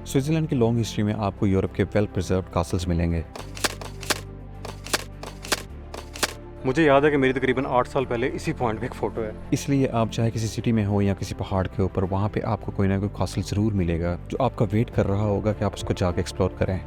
Switzerland की long history में आपको यूरोप के वेल प्रिजर्व्ड कासल्स मिलेंगे। मुझे याद है कि मेरी तकरीबन 8 साल पहले इसी पॉइंट पे एक फ़ोटो है। इसलिए आप चाहे किसी सिटी में हो या किसी पहाड़ के ऊपर, वहाँ पे आपको कोई ना कोई कासल ज़रूर मिलेगा जो आपका वेट कर रहा होगा कि आप उसको जाके एक्सप्लोर करें।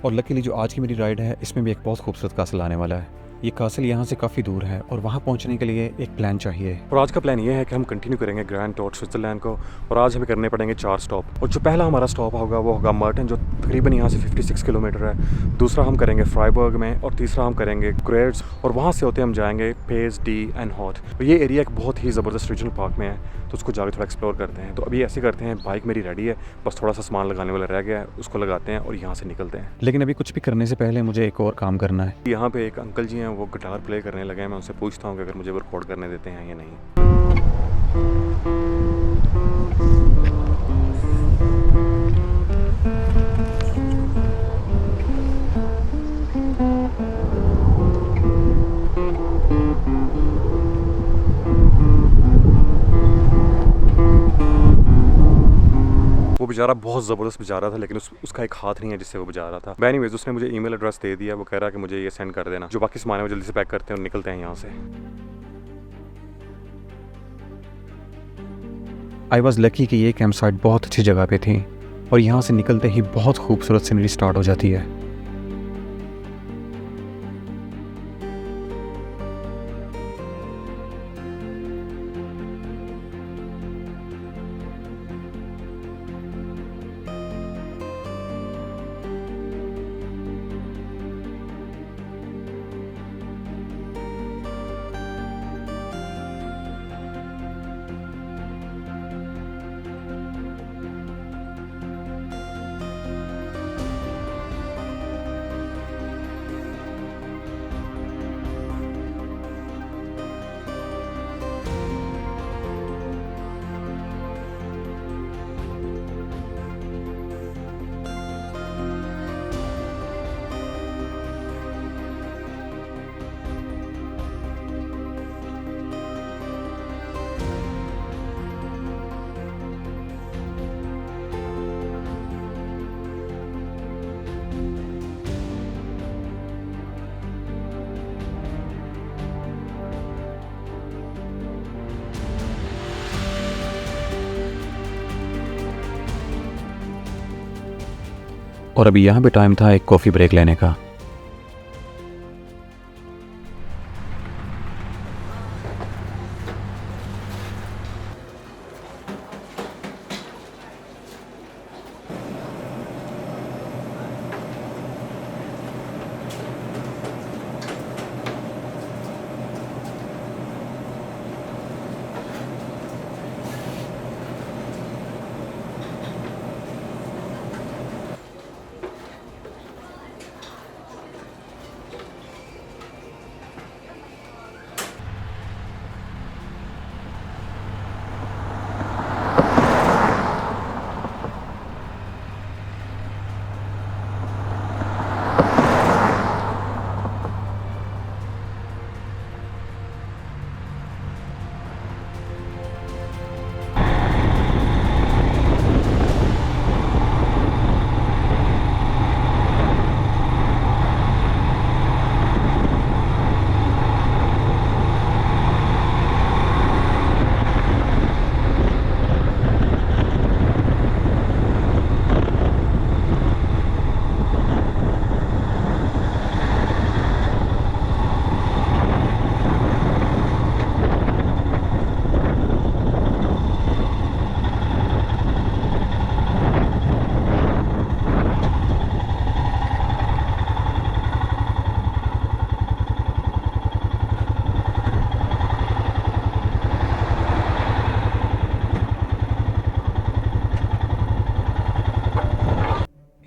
और लकीली जो आज की मेरी राइड है, इसमें भी एक बहुत खूबसूरत कासल आने वाला है। ये कासल यहाँ से काफ़ी दूर है और वहाँ पहुँचने के लिए एक प्लान चाहिए। और आज का प्लान ये है कि हम कंटिन्यू करेंगे ग्रैंड टूर स्विट्ज़रलैंड को, और आज हमें करने पड़ेंगे 4 स्टॉप। और जो पहला हमारा स्टॉप होगा वो होगा मर्टन, जो तकरीबन यहाँ से 56 किलोमीटर है। दूसरा हम करेंगे फ्राइबर्ग में, और तीसरा हम करेंगे ग्रेड्स, और वहाँ से होते हम जाएंगे पेज डी एंड हॉट। और ये एरिया एक बहुत ही ज़बरदस्त रीजनल पार्क में है, तो उसको जाके थोड़ा एक्सप्लोर करते हैं। तो अभी ऐसे करते हैं, बाइक मेरी रेडी है, बस थोड़ा सा सामान लगाने वाला रह गया है, उसको लगाते हैं और यहाँ से निकलते हैं। लेकिन अभी कुछ भी करने से पहले मुझे एक और काम करना है। यहाँ पे एक अंकल जी हैं, वो गिटार प्ले करने लगे हैं। मैं उनसे पूछता हूँ कि अगर मुझे वो रिकॉर्ड करने देते हैं या नहीं। वो बेचारा बहुत ज़बरदस्त बजा रहा था, लेकिन उसका एक हाथ नहीं है जिससे वो बजा रहा था। एनीवेज उसने मुझे ईमेल एड्रेस दे दिया, वो कह रहा है कि मुझे ये सेंड कर देना। जो बाकी सामान है वो जल्दी से पैक करते हैं और निकलते हैं यहाँ से। आई वॉज लकी कि ये कैंप साइट बहुत अच्छी जगह पे थी और यहाँ से निकलते ही बहुत खूबसूरत सीनरी स्टार्ट हो जाती है। और अभी यहाँ पे टाइम था एक कॉफ़ी ब्रेक लेने का।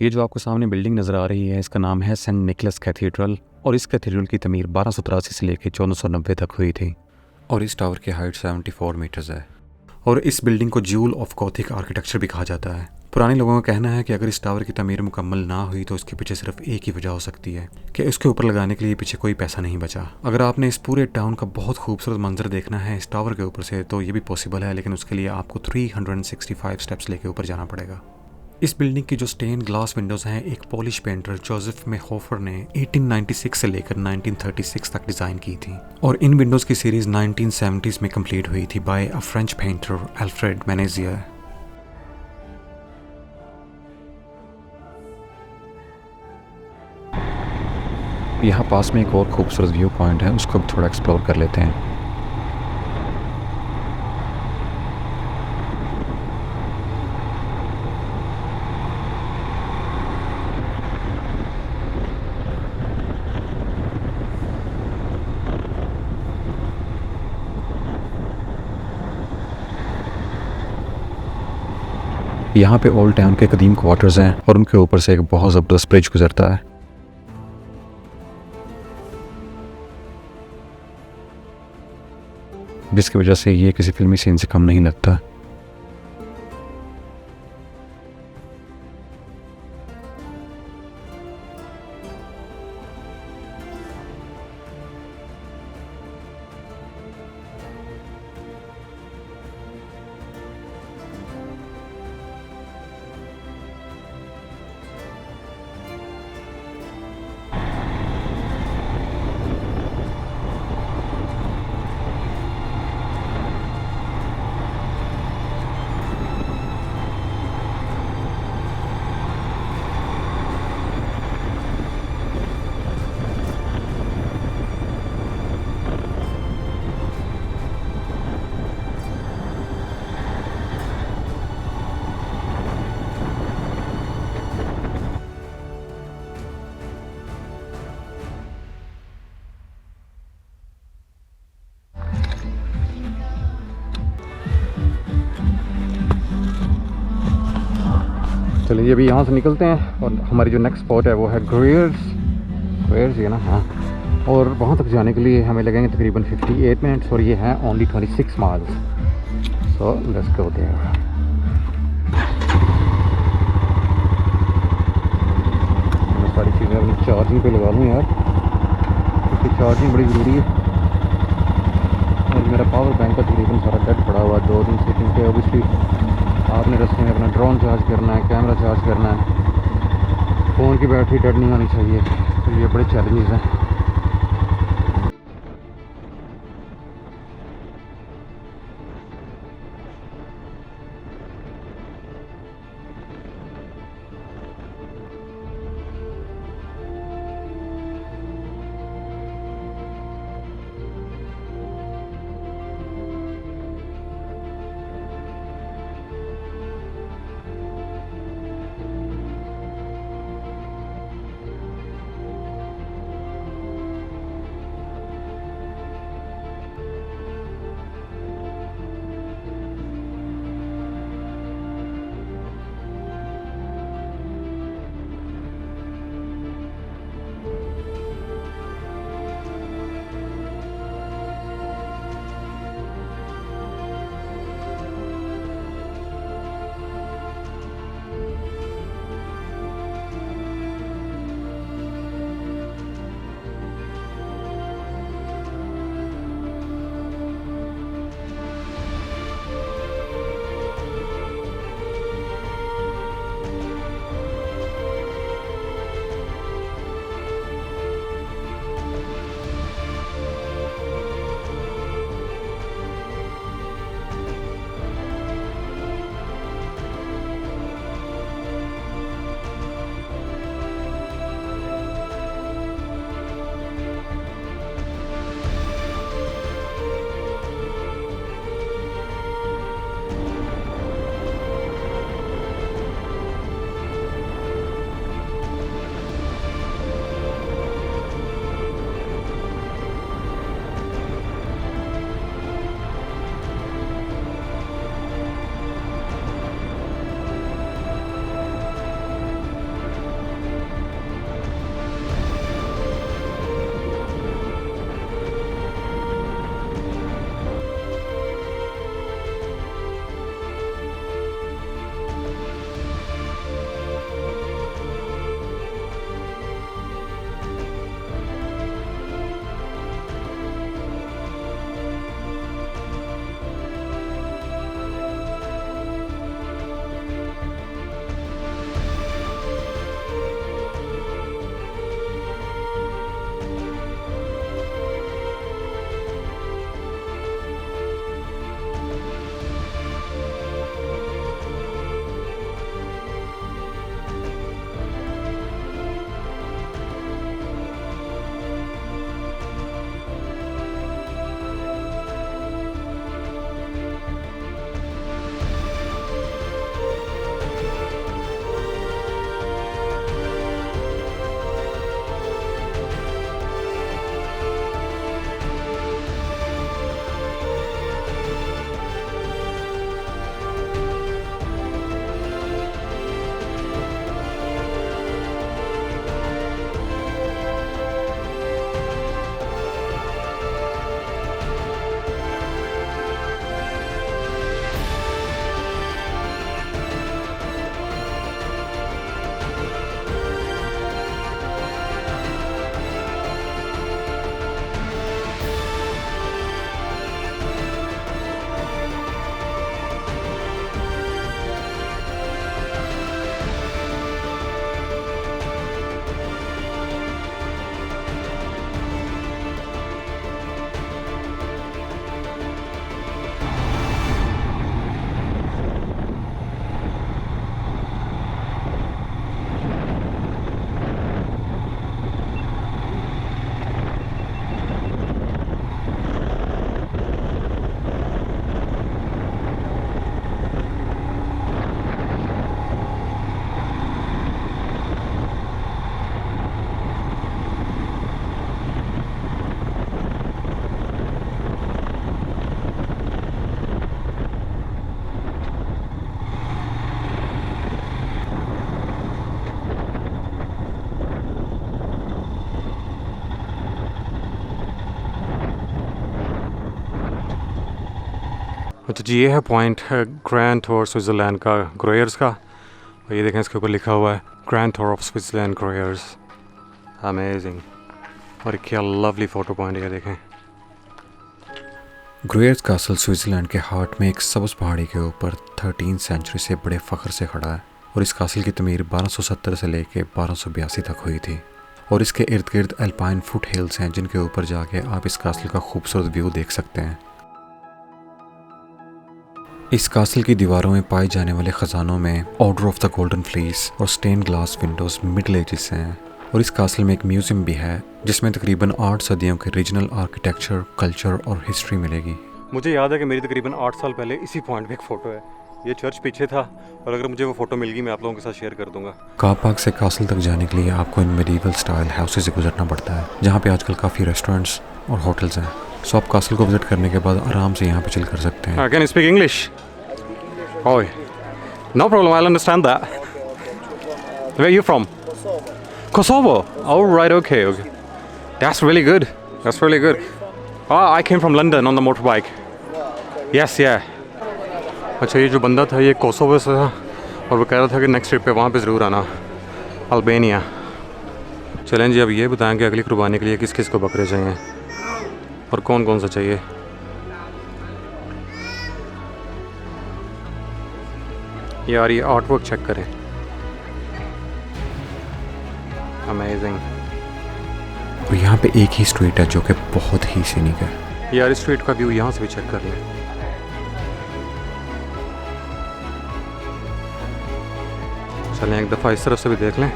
ये जो आपको सामने बिल्डिंग नज़र आ रही है, इसका नाम है सेंट निकलस कैथीड्रल, और इस कैथीड्रल की तमीर 1283 से लेकर 1490 तक हुई थी, और इस टावर की हाइट 74 मीटर्स है। और इस बिल्डिंग को ज्यूल ऑफ गॉथिक आर्किटेक्चर भी कहा जाता है। पुराने लोगों का कहना है कि अगर इस टावर की तमीर मुकम्मल ना हुई तो इसके पीछे सिर्फ एक ही वजह हो सकती है कि इसके ऊपर लगाने के लिए पीछे कोई पैसा नहीं बचा। अगर आपने इस पूरे टाउन का बहुत खूबसूरत मंजर देखना है इस टावर के ऊपर से तो ये भी पॉसिबल है, लेकिन उसके लिए आपको 365 स्टेप्स लेके ऊपर जाना पड़ेगा। इस बिल्डिंग की जो स्टेन ग्लास विंडोज हैं एक पॉलिश पेंटर जोसेफ मेहोफर ने 1896 से लेकर 1936 तक डिज़ाइन की थी और इन विंडोज़ की सीरीज़ 1970s में कंप्लीट हुई थी by a French painter Alfred Menegier. यहाँ पास में एक और खूबसूरत व्यू पॉइंट है, उसको भी थोड़ा एक्सप्लोर कर लेते हैं। यहाँ पे ओल्ड टाउन के कदीम क्वार्टर्स हैं और उनके ऊपर से एक बहुत ज़बरदस्त ब्रिज गुजरता है जिसकी वजह से ये किसी फिल्मी सीन से कम नहीं लगता। चलिए अभी यहाँ से निकलते हैं और हमारी जो नेक्स्ट स्पॉट है वो है ग्रेयर्स ये ना, हाँ। और वहाँ तक जाने के लिए हमें लगेंगे तकरीबन 58 मिनट्स और ये है only 26 miles. So let's go there. मैं सारी चीज़ें अपनी चार्जिंग पे लगा लूँ यार, क्योंकि चार्जिंग बड़ी ज़रूरी है। और मेरा पावर बैंक का तकरीबन सारा डेड पड़ा हुआ 2 दिन से, क्योंकि ऑब्वियसली आपने रास्ते में अपना ड्रोन चार्ज करना है, कैमरा चार्ज करना है, फ़ोन की बैटरी डेड नहीं होनी चाहिए, तो ये बड़े चैलेंजेस हैं। अच्छा जी, ये है पॉइंट ग्रैंड टूर स्विट्ज़रलैंड का, ग्रोयर्स का। और ये देखें, इसके ऊपर लिखा हुआ है grand tour of Switzerland Gruyères. Amazing. और क्या लवली फ़ोटो पॉइंट है, देखें। ग्रोयर्स कासल स्विट्ज़रलैंड के हार्ट में एक सब्ज़ पहाड़ी के ऊपर 13वीं सेंचुरी से बड़े फ़ख्र से खड़ा है और इस कासल की तमीर 1270 से लेकर 1282 तक हुई थी। और इसके इर्द गिर्द एल्पाइन फुट हिल्स हैं जिनके ऊपर जाके आप इस कासल का खूबसूरत व्यू देख सकते हैं। इस कासल की दीवारों में पाए जाने वाले ख़जानों में Order of the Golden Fleece और stained glass windows Middle Ages से हैं। और इस कासल में एक म्यूज़ियम भी है जिसमें तकरीबन 8 सदियों के रीजनल आर्किटेक्चर, कल्चर और हिस्ट्री मिलेगी। मुझे याद है कि मेरी तकरीबन 8 साल पहले इसी पॉइंट पे एक फ़ोटो है। ये चर्च पीछे था और अगर मुझे वो फ़ोटो मिल गई मैं आप लोगों के साथ शेयर कर दूंगा। कार पार्क से कासल तक जाने के लिए आपको इन मेडिवल स्टाइल हाउसेज से गुजरना पड़ता है जहाँ पे आजकल काफ़ी रेस्टोरेंट्स और होटल्स हैं। सो आप कासल को विजिट करने के बाद आराम से यहाँ पे चिल कर सकते हैं। Can you speak English? Oh, no problem, I will understand that. Where are you from? Kosovo. Oh right, okay. That's really good. That's really good. Oh, I came from London on the motorbike. Yes, yeah. अच्छा, ये जो बंदा था ये Kosovo से था और वो कह रहा था कि नेक्स्ट ट्रिप पे वहाँ पे ज़रूर आना, अल्बानिया। चलें जी, अब ये बताएं कि अगली कुर्बानी के लिए किस किस को बकरे चाहिए और कौन कौन सा चाहिए। यार ये आर्ट वर्क चेक करें, अमेजिंग। और यहाँ पे एक ही स्ट्रीट है जो कि बहुत ही सीनिक है। यार इस स्ट्रीट का व्यू यहाँ से भी चेक कर लें। चलें एक दफ़ा इस तरफ से भी देख लें।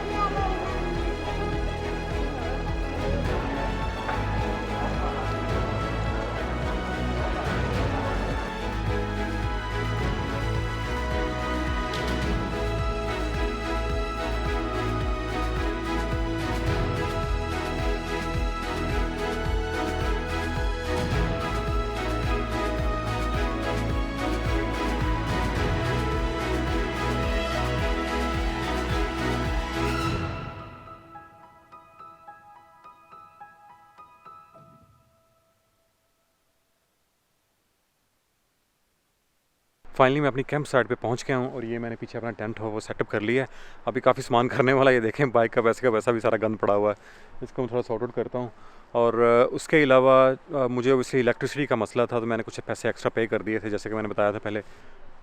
फाइनली मैं अपनी कैंप साइट पे पहुंच गया हूं और ये मैंने पीछे अपना टेंट हो वो सेटअप कर लिया है। अभी काफ़ी सामान करने वाला, ये देखें बाइक का वैसा भी सारा गंद पड़ा हुआ है, इसको मैं थोड़ा सॉर्ट आउट करता हूं। और उसके अलावा मुझे उससे इलेक्ट्रिसिटी का मसला था तो मैंने कुछ पैसे एक्स्ट्रा पे कर दिए थे जैसे कि मैंने बताया था पहले,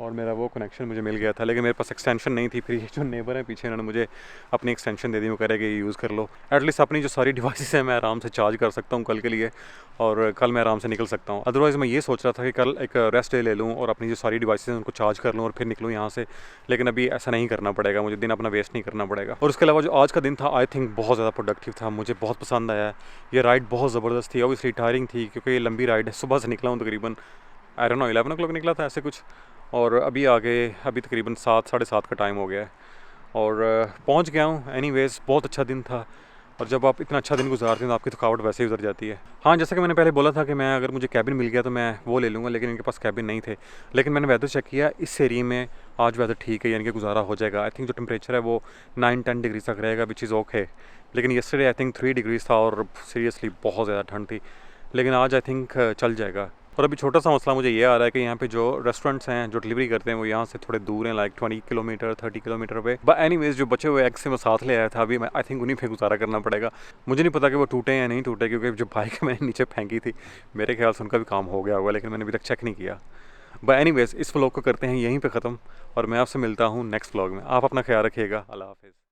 और मेरा वो कनेक्शन मुझे मिल गया था, लेकिन मेरे पास एक्सटेंशन नहीं थी। फिर ये जो नेबर है पीछे, इन्होंने मुझे अपनी एक्सटेंशन दे दी, वो कह रहे कि ये यूज़ कर लो। एटलीस्ट अपनी जो सारी डिवाइसेस हैं मैं आराम से चार्ज कर सकता हूँ कल के लिए, और कल मैं आराम से निकल सकता हूँ। अदरवाइज़ मैं ये सोच रहा था कि कल एक रेस्ट डे ले लूँ और अपनी जो सारी डिवाइसेस हैं उनको चार्ज कर लूँ और फिर निकलूँ यहाँ से, लेकिन अभी ऐसा नहीं करना पड़ेगा, मुझे दिन अपना वेस्ट नहीं करना पड़ेगा। और उसके अलावा जो आज का दिन था आई थिंक बहुत ज़्यादा प्रोडक्टिव था, मुझे बहुत पसंद आया। ये राइड बहुत ज़बरदस्त थी, ऑब्वियसली टायरिंग थी क्योंकि ये लंबी राइड है। सुबह से निकला हूँ तकरीबन आई डोंट नो 11 o'clock निकला था ऐसे कुछ, और अभी अभी तकरीबन 7 साढ़े 7 का टाइम हो गया है और पहुंच गया हूं। एनीवेज़ बहुत अच्छा दिन था, और जब आप इतना अच्छा दिन गुजारते हैं तो आपकी थकावट वैसे ही उतर जाती है। हाँ, जैसा कि मैंने पहले बोला था कि मैं अगर मुझे कैबिन मिल गया तो मैं वो ले लूँगा, लेकिन इनके पास कैबिन नहीं थे। लेकिन मैंने वेदर चेक किया, इस एरिया में आज वेदर ठीक है, यानी कि गुजारा हो जाएगा। आई थिंक जो टेम्परेचर है वो 9-10 डिग्री तक रहेगा, विच इज़ ओके। लेकिन येस्टरडे आई थिंक 3 डिग्रीज था और सीरियसली बहुत ज़्यादा ठंड थी, लेकिन आज आई थिंक चल जाएगा। और अभी छोटा सा मसला मुझे ये आ रहा है कि यहाँ पे जो रेस्टोरेंट्स हैं जो डिलीवरी करते हैं वो यहाँ से थोड़े दूर हैं, लाइक 20 किलोमीटर 30 किलोमीटर पे। बट एनीवेज जो बचे हुए एग्स से मैं साथ ले आया था, अभी मैं आई थिंक उन्हीं पे गुजारा करना पड़ेगा। मुझे नहीं पता कि वो टूटे या नहीं टूटे, क्योंकि जो बाइक मैंने नीचे फेंकी थी मेरे ख्याल से उनका भी काम हो गया होगा, लेकिन मैंने अभी तक चेक नहीं किया। बट एनीवेज इस व्लॉग को करते हैं यहीं पर ख़त्म, और मैं आपसे मिलता हूँ नेक्स्ट व्लॉग में। आप अपना ख्याल रखिएगा। अल्लाह हाफिज़।